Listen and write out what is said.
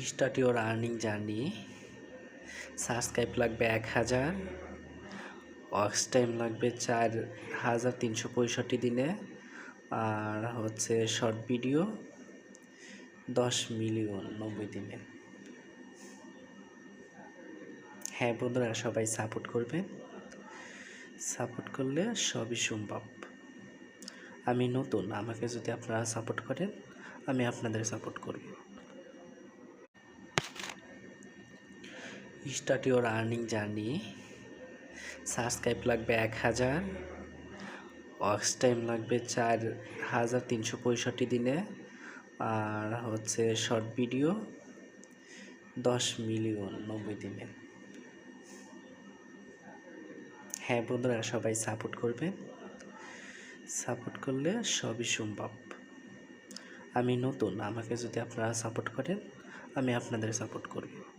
Start your earning journey. Subscribe লাগবে 1000, watch time লাগবে 4365 দিনে, আর হচ্ছে শর্ট ভিডিও 10 মিলিয়ন 90 দিনে। হ্যাঁ বন্ধুরা, সবাই সাপোর্ট করবেন। সাপোর্ট করলে সবই সম্ভব। আমি নতুন, আমাকে যদি আপনারা সাপোর্ট করেন, আমি আপনাদের সাপোর্ট করব। Start your earning journey. Subscribe লাগবে 1000, ওয়াচ টাইম লাগবে 4365 দিনে, আর হচ্ছে শর্ট ভিডিও 10 মিলিয়ন 90 দিনে। হ্যাঁ বন্ধুরা, সবাই সাপোর্ট করবেন। সাপোর্ট করলে সবই সম্ভব। আমি নতুন, আমাকে যদি আপনারা সাপোর্ট করেন, আমি আপনাদের সাপোর্ট করব।